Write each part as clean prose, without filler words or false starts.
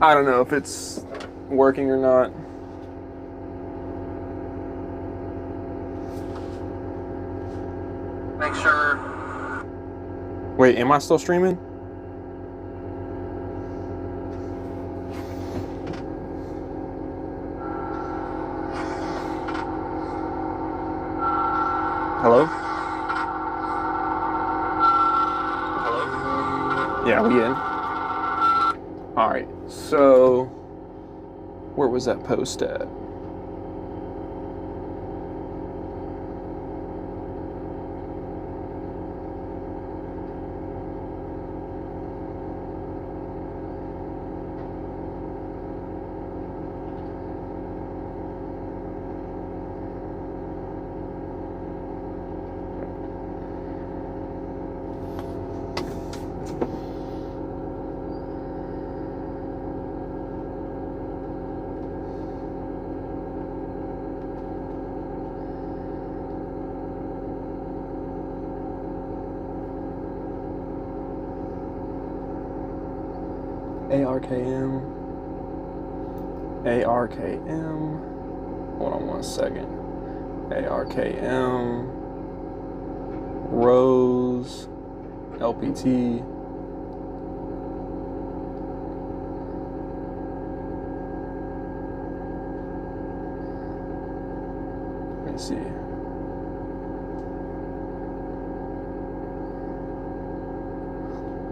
I don't know if it's working or not. Make sure. Wait, am I still streaming? Hello? Hello? Yeah, we in. Alright, so where was that post at? ARKM. ARKM. Hold on one second. ARKM. Rose. LPT. Let me see.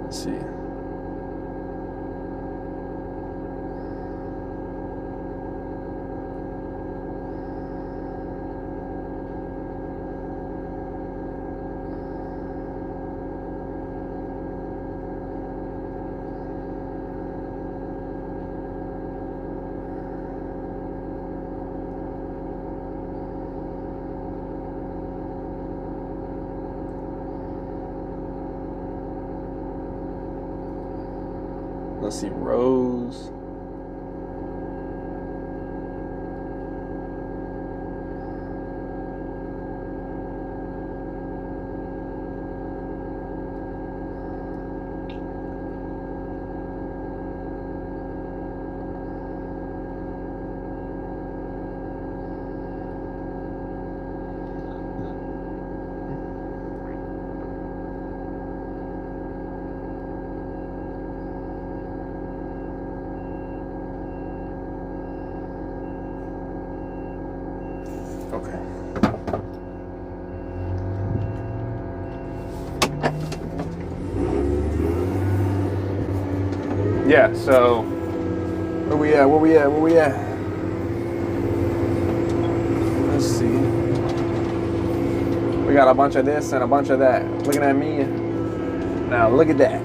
Let's see. Let's see, Rose. Okay. Yeah, so where we at? Let's see. We got a bunch of this and a bunch of that. Looking at me. Now look at that.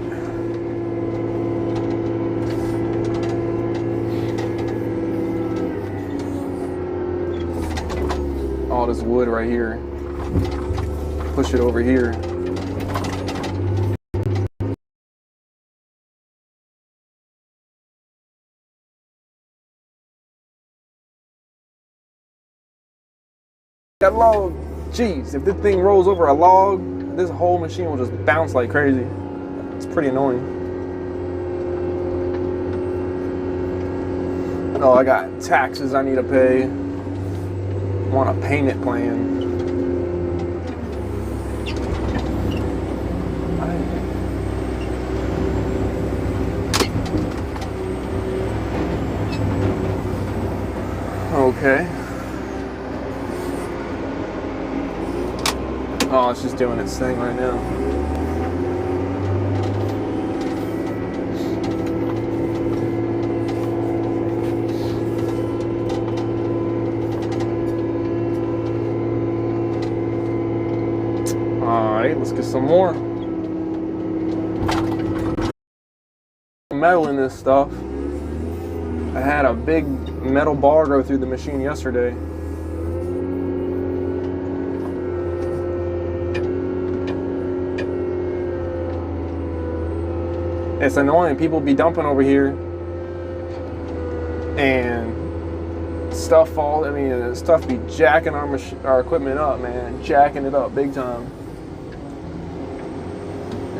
All this wood right here. Push it over here. That log, jeez, if this thing rolls over a log, this whole machine will just bounce like crazy. It's pretty annoying. Oh, I got taxes I need to pay. I'm on a payment plan. Okay. Oh, it's just doing its thing right now. Alright, let's get some more metal in this stuff. I had a big metal bar go through the machine yesterday. It's annoying. People be dumping over here and stuff falls. I mean, stuff be jacking our equipment up, man. Jacking it up big time.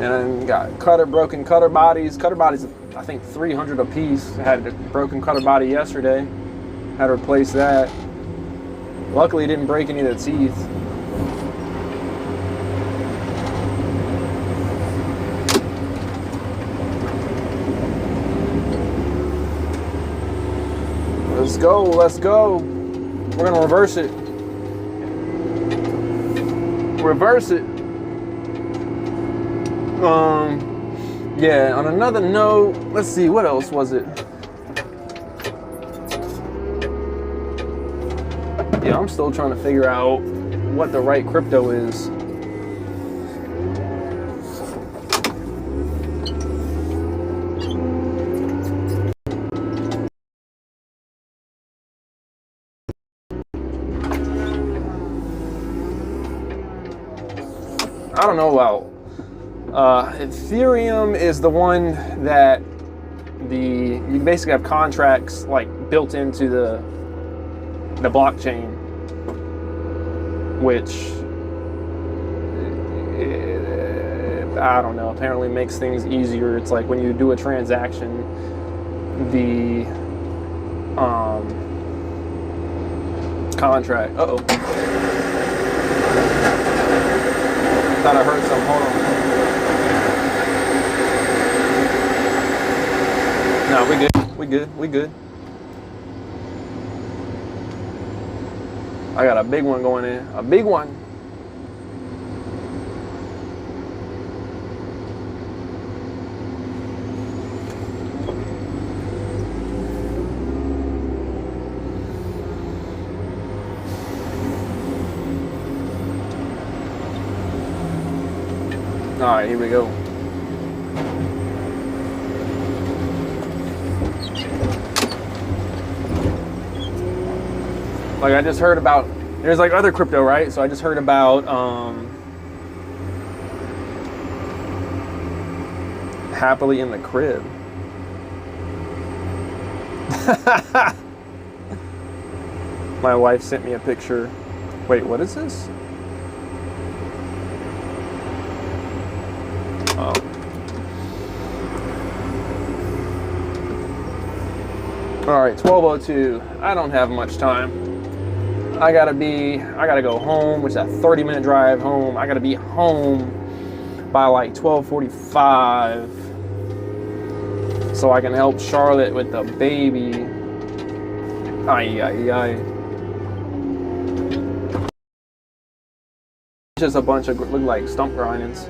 And then got broken cutter bodies. Cutter bodies I think 300 a piece. Had a broken cutter body yesterday. Had to replace that. Luckily, it didn't break any of the teeth. Let's go, let's go. We're gonna reverse it. Reverse it. Yeah, on another note, let's see, what else was it? Yeah, I'm still trying to figure out what the right crypto is. I don't know about Ethereum is the one that you basically have contracts like built into the blockchain, which I don't know, apparently makes things easier. It's like when you do a transaction, the contract. Thought I heard something. Hold on. No, we good. We good. We good. I got a big one going in. A big one. All right, here we go. Like I just heard about, there's like other crypto, right? So I just heard about Happily in the Crib. My wife sent me a picture. Wait, what is this? Oh. All right, 12:02. I don't have much time. I gotta go home, which is a 30-minute drive home. I gotta be home by like 12:45 so I can help Charlotte with the baby. Just a bunch of look like stump grindings.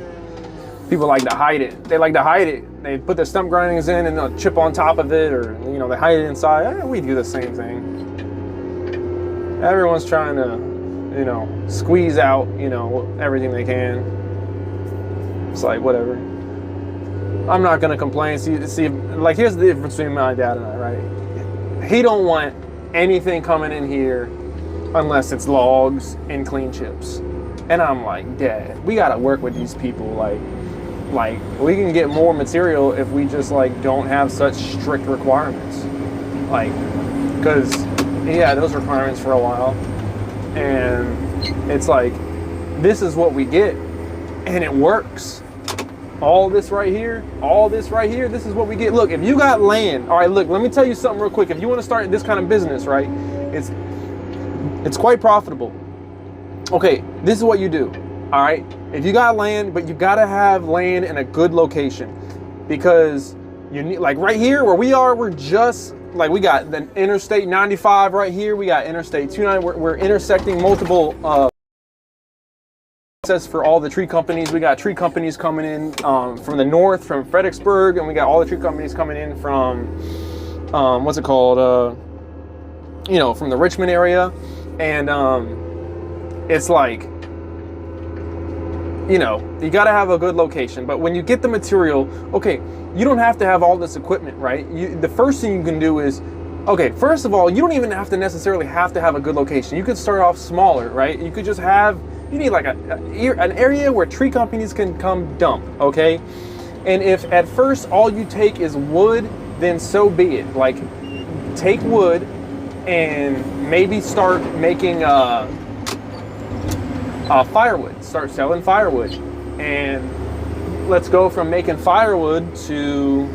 People like to hide it. They like to hide it. They put their stump grindings in and they'll chip on top of it, or they hide it inside. We do the same thing. Everyone's trying to, squeeze out, everything they can. It's like whatever. I'm not gonna complain. See, like here's the difference between my dad and I, right? He don't want anything coming in here unless it's logs and clean chips. And I'm like, Dad, we gotta work with these people. Like we can get more material if we just don't have such strict requirements. Because he had those requirements for a while, and it's like, this is what we get, and it works. All this right here, this is what we get. Look, if you got land, all right, look, let me tell you something real quick. If you want to start this kind of business, right, it's quite profitable. Okay, this is what you do, all right? If you got land, but you gotta have land in a good location, because you need, like right here where we are, we're just, we got the Interstate 95 right here, we got Interstate 290, we're intersecting multiple access for all the tree companies. We got tree companies coming in from the north, from Fredericksburg, and we got all the tree companies coming in from, from the Richmond area, and it's like, you gotta have a good location. But when you get the material, okay, you don't have to have all this equipment, right? The first thing you can do is, okay, first of all, you don't even necessarily have to have a good location. You could start off smaller, right? You could just you need like an area where tree companies can come dump, okay? And if at first all you take is wood, then so be it. Like, take wood and maybe start making firewood. Start selling firewood, and let's go from making firewood to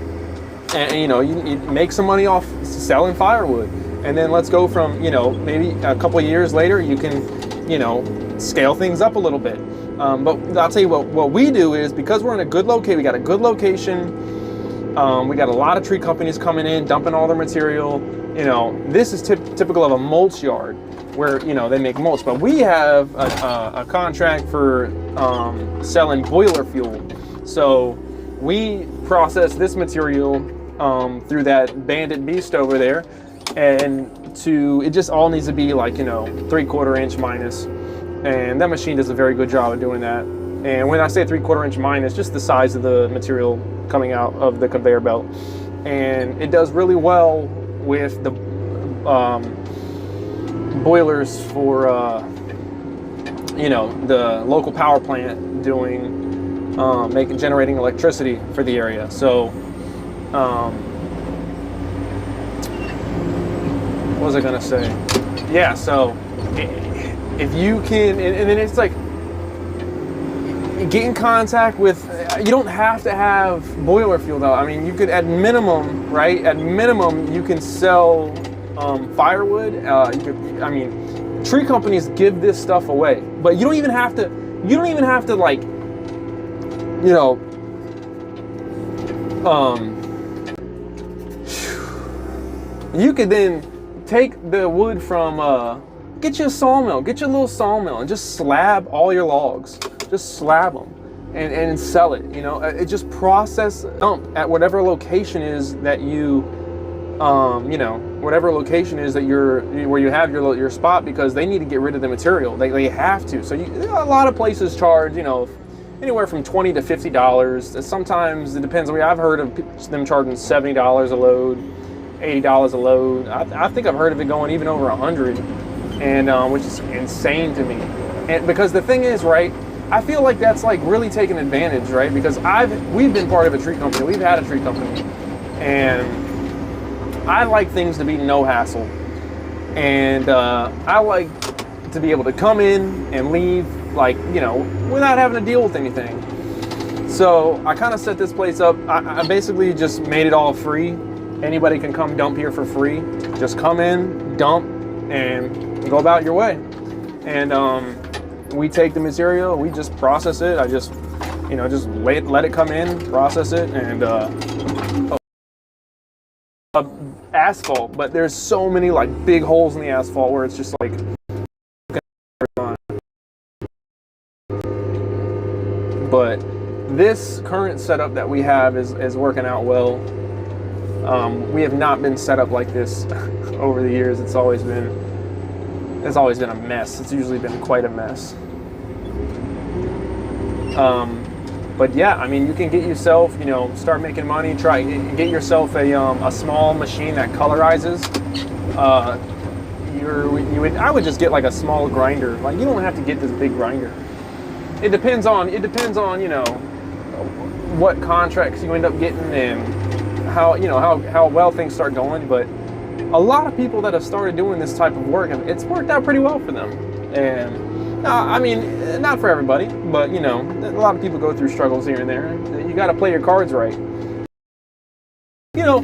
and you know, you make some money off selling firewood, and then let's go from, you know, maybe a couple of years later you can, you know, scale things up a little bit. But I'll tell you what we do is, because we're in a good location, we got a good location, we got a lot of tree companies coming in, dumping all their material. You know, this is typical of a mulch yard where, you know, they make mulch, but we have a contract for selling boiler fuel. So we process this material through that Bandit Beast over there, and it just all needs to be like, you know, 3/4 inch minus, and that machine does a very good job of doing that. And when I say 3/4 inch minus, just the size of the material coming out of the conveyor belt, and it does really well with the boilers for you know, the local power plant doing generating electricity for the area. So what was I gonna say? Yeah, so if you can, and then it's like, get in contact with, you don't have to have boiler fuel though. I mean, you could, at minimum, right? At minimum, you can sell firewood. You could, I mean, tree companies give this stuff away, but you don't even have to. You don't even have to, like, you know, you could then take the wood from, get you a sawmill, get you a little sawmill, and just slab all your logs. Just slab them and sell it. You know, it just process dump at whatever location is that you, you know, whatever location is that where you have your spot, because they need to get rid of the material. They have to. So a lot of places charge, you know, anywhere from $20 to $50. Sometimes it depends. I mean, I've heard of them charging $70 a load, $80 a load. I think I've heard of it going even over $100, and which is insane to me. And because the thing is, right, I feel like that's like really taking advantage, right? Because we've been part of a tree company. We've had a tree company, and I like things to be no hassle, and I like to be able to come in and leave, like, you know, without having to deal with anything. So I kind of set this place up. I basically just made it all free. Anybody can come dump here for free. Just come in, dump, and go about your way. And we take the material, we just process it. I just, you know, just let it come in, process it, and asphalt. But there's so many like big holes in the asphalt where it's just like, but this current setup that we have is working out well. We have not been set up like this over the years. It's always been a mess. It's usually been quite a mess. But yeah, I mean, you can get yourself, you know, start making money. Get yourself a small machine that colorizes. I would just get like a small grinder. Like, you don't have to get this big grinder. It depends on, you know, what contracts you end up getting and how, you know, how well things start going. But a lot of people that have started doing this type of work, it's worked out pretty well for them. And I mean, not for everybody, but, you know, a lot of people go through struggles here and there. You got to play your cards right. You know,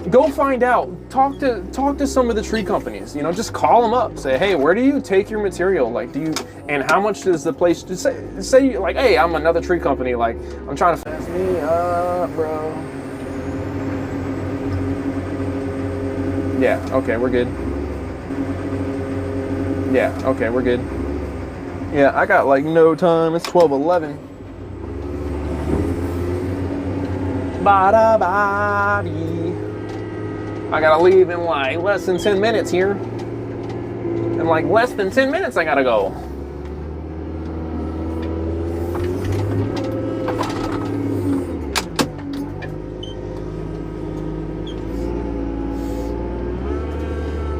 go find out. Talk to some of the tree companies. You know, just call them up. Say, hey, where do you take your material? Like, and how much does the place? Just say like, hey, I'm another tree company. Like, I'm trying to fast me up, bro. Yeah. Okay, we're good. Yeah. Okay, we're good. Yeah, I got like no time. It's 12:11. Ba-da-ba-dee. I gotta leave in like less than 10 minutes here. In like less than 10 minutes I gotta go.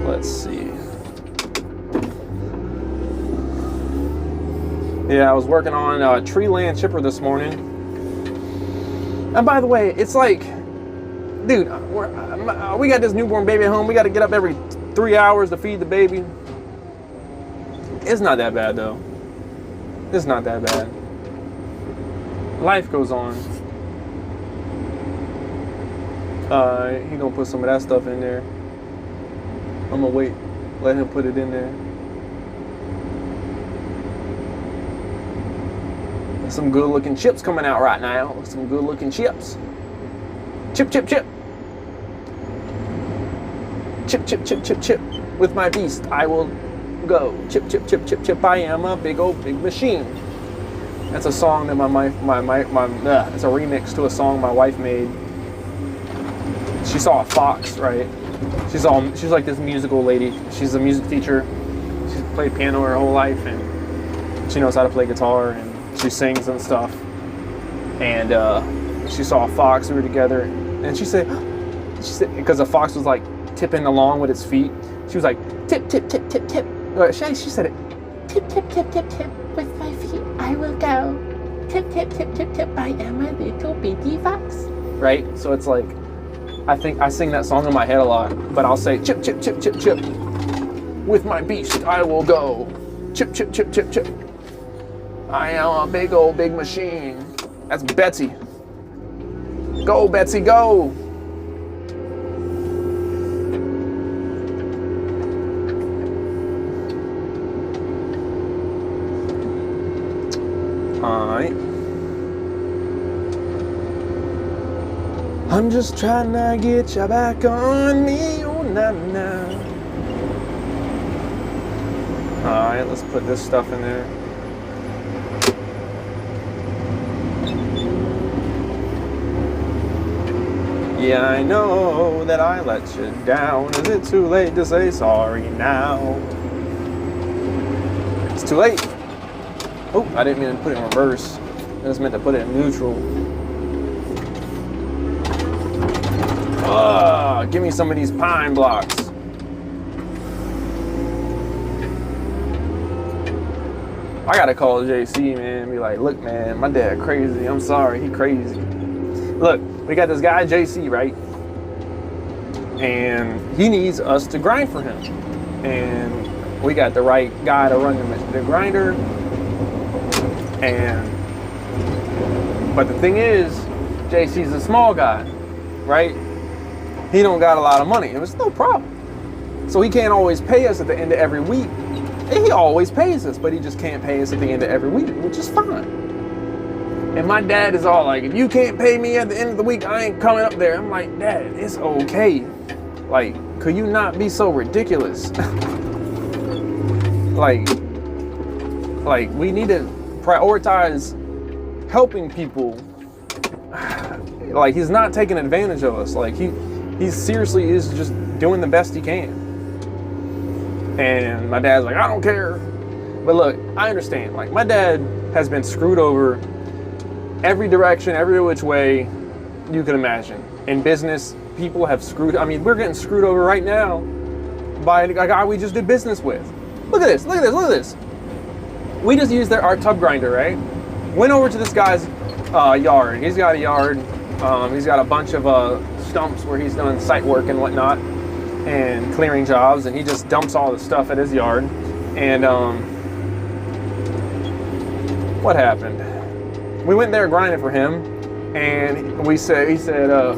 Let's see. Yeah, I was working on a tree land chipper this morning. And by the way, it's like, dude, we got this newborn baby at home. We got to get up every 3 hours to feed the baby. It's not that bad, though. It's not that bad. Life goes on. He gonna put some of that stuff in there. I'm gonna wait, let him put it in there. There's some good looking chips coming out right now. Some good looking chips. Chip, chip, chip. Chip, chip, chip, chip, chip. With my beast, I will go. Chip, chip, chip, chip, chip. I am a big old big machine. That's a song that it's a remix to a song my wife made. She saw a fox, right? She's like this musical lady. She's a music teacher. She's played piano her whole life, and she knows how to play guitar, and she sings and stuff. And she saw a fox. We were together, and she said, because the fox was like tipping along with its feet. She was like, tip, tip, tip, tip, tip. She said it. Tip, tip, tip, tip, tip. With my feet, I will go. Tip, tip, tip, tip, tip. I am a little bitty fox. Right? So it's like, I think I sing that song in my head a lot, but I'll say, chip, chip, chip, chip, chip. With my beast, I will go. Chip, chip, chip, chip, chip. I am a big old big machine. That's Betsy. Go, Betsy, go. Alright. I'm just trying to get you back on me, oh na na. Alright, let's put this stuff in there. Yeah, I know that I let you down. Is it too late to say sorry now? It's too late. Oh, I didn't mean to put it in reverse. I just meant to put it in neutral. Give me some of these pine blocks. I gotta call JC, man, and be like, look, man, my dad crazy. I'm sorry, he crazy. Look, we got this guy, JC, right? And he needs us to grind for him. And we got the right guy to run the grinder. But the thing is, JC's a small guy, right? He don't got a lot of money. It was no problem. So he can't always pay us at the end of every week. And he always pays us, but he just can't pay us at the end of every week, which is fine. And my dad is all like, if you can't pay me at the end of the week, I ain't coming up there. I'm like, Dad, it's okay. Like, could you not be so ridiculous? like we need to prioritize helping people. Like, he's not taking advantage of us. Like, he seriously is just doing the best he can. And my dad's like, I don't care. But look, I understand. Like, my dad has been screwed over every direction, every which way you can imagine. In business, people have screwed. I mean, we're getting screwed over right now by a guy we just did business with. Look at this, look at this, look at this. We just used our tub grinder, right? Went over to this guy's yard. He's got a yard. He's got a bunch of stumps where he's done site work and whatnot and clearing jobs, and he just dumps all the stuff at his yard. And what happened? We went there grinding for him, and he said,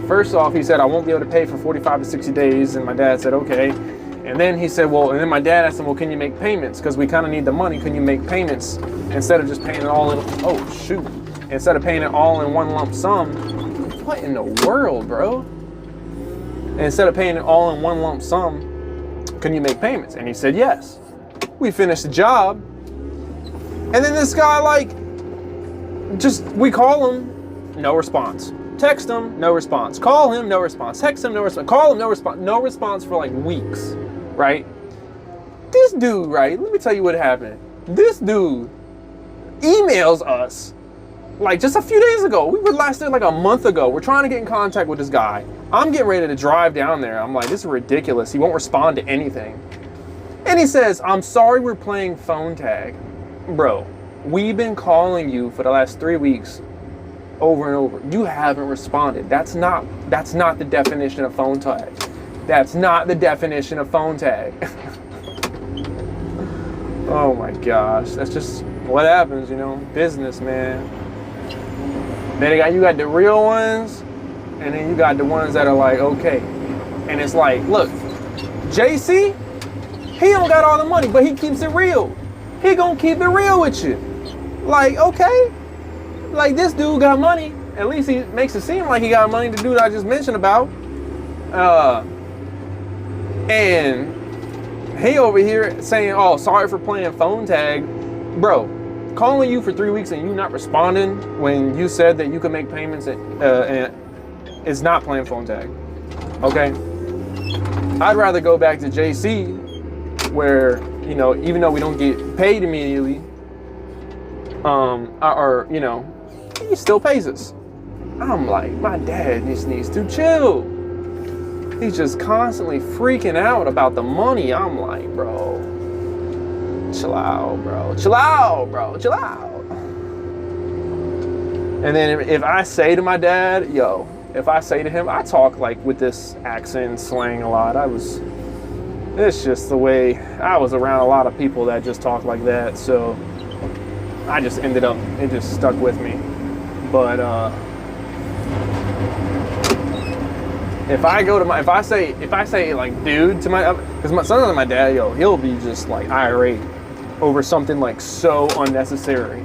first off, he said, I won't be able to pay for 45 to 60 days. And my dad said, okay. And then he said, and then my dad asked him, well, can you make payments? Because we kind of need the money. Can you make payments instead of just paying it all in, instead of paying it all in one lump sum? What in the world, bro? And instead of paying it all in one lump sum, can you make payments? And he said, yes. We finished the job. And then this guy, we call him, no response. Text him, no response. Call him, no response. Text him, no response. Call him, no response. No response for like weeks, right? This dude, right? Let me tell you what happened. This dude emails us like just a few days ago. We were last there like a month ago. We're trying to get in contact with this guy. I'm getting ready to drive down there. I'm like, this is ridiculous. He won't respond to anything. And he says, I'm sorry we're playing phone tag. Bro, we've been calling you for the last 3 weeks over and over. You haven't responded. That's not the definition of phone tag. That's not the definition of phone tag. Oh my gosh. That's just what happens, business, man. Then you got the real ones, and then you got the ones that are like, okay. And it's like, look, JC, he don't got all the money, but he keeps it real. He gonna keep it real with you. Like, okay, like this dude got money. At least he makes it seem like he got money. The dude I just mentioned about, and he over here saying, "Oh, sorry for playing phone tag, bro." Calling you for 3 weeks and you not responding when you said that you could make payments, and it's not playing phone tag. Okay, I'd rather go back to JC, where even though we don't get paid immediately, or he still pays us. I'm like, my dad just needs to chill. He's just constantly freaking out about the money. I'm like, bro, chill out, bro. Chill out, bro. Chill out. And then if I say to my dad, if I say to him, I talk like with this accent slang a lot. It's just the way I was around a lot of people that just talk like that. So I just ended up, it just stuck with me. But if I say like dude to because sometimes my dad, he'll be just like irate over something like so unnecessary,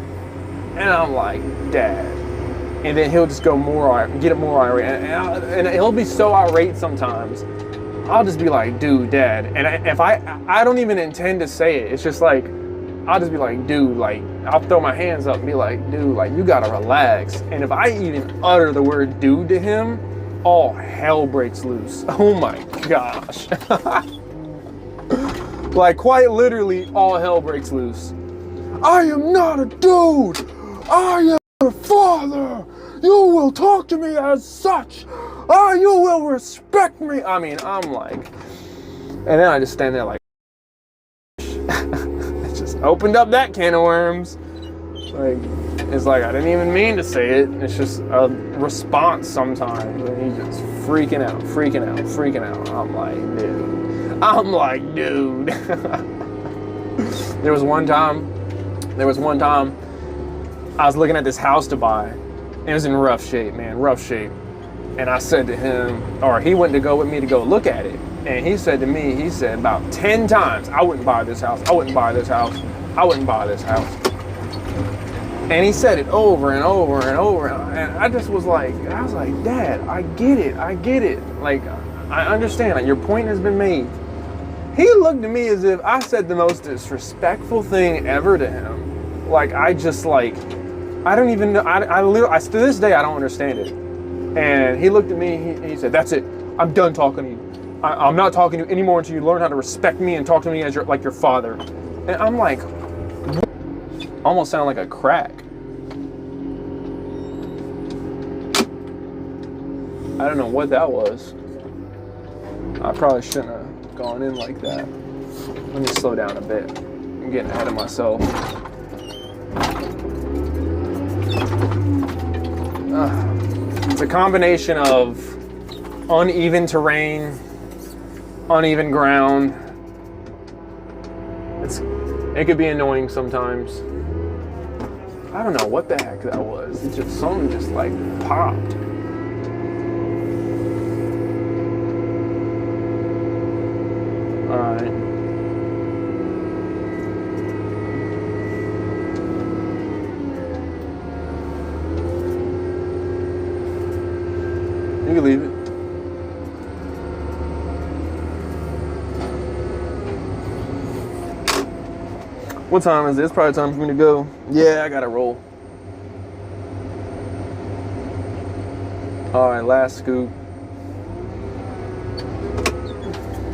and I'm like, Dad, and then he'll just get more irate, and he'll be so irate sometimes. I'll just be like, dude, Dad, and if I don't even intend to say it, it's just like I'll just be like, dude, like I'll throw my hands up and be like, dude, like you gotta relax. And if I even utter the word dude to him, all hell breaks loose. Oh my gosh. Like quite literally all hell breaks loose. I am not a dude. I am a father. You will talk to me as such. You will respect me. I mean, I'm like, and then I just stand there like, it just opened up that can of worms. Like, it's like I didn't even mean to say it. It's just a response sometimes, and he's just freaking out. I'm like, dude. There was one time I was looking at this house to buy. It was in rough shape, man, rough shape. And I said to him, or he went to go with me to go look at it. And he said to me, he said about 10 times, I wouldn't buy this house. I wouldn't buy this house. I wouldn't buy this house. And he said it over and over and over. And I was like, Dad, I get it. Like, I understand. Like, your point has been made. He looked at me as if I said the most disrespectful thing ever to him. Like, I don't even know. I literally, to this day, I don't understand it. And he looked at me, he said, that's it. I'm done talking to you. I'm not talking to you anymore until you learn how to respect me and talk to me as like your father. And I'm like, almost sound like a crack. I don't know what that was. I probably shouldn't have gone in like that. Let me slow down a bit. I'm getting ahead of myself. It's a combination of uneven terrain, uneven ground. It could be annoying sometimes. I don't know what the heck that was. It just, something just like popped. Alright. You can leave it. What time is it? It's probably time for me to go. Yeah, I gotta roll. All right, last scoop.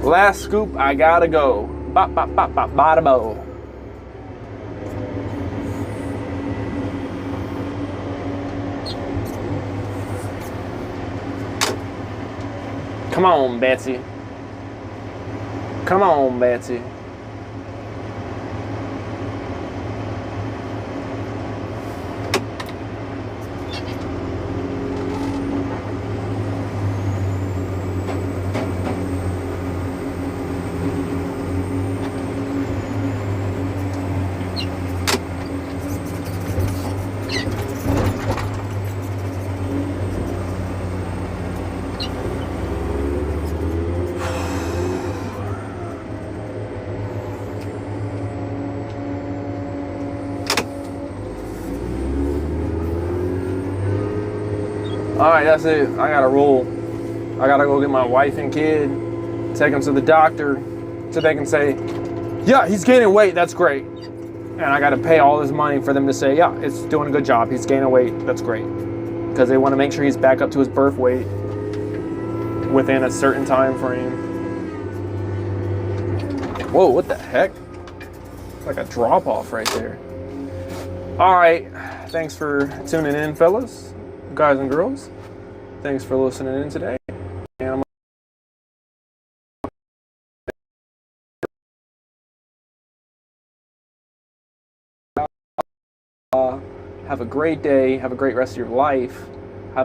Last scoop, I gotta go. Bop, bop, bop, bop, bada bo. Come on, Betsy. Come on, Betsy. Alright, that's it. I gotta roll. I gotta go get my wife and kid, take them to the doctor so they can say, yeah, he's gaining weight, that's great. And I gotta pay all this money for them to say, yeah, it's doing a good job, he's gaining weight, that's great. Because they want to make sure he's back up to his birth weight within a certain time frame. Whoa, what the heck? It's like a drop off right there. Alright, thanks for tuning in, fellas, guys and girls. Thanks for listening in today. And have a great day, have a great rest of your life.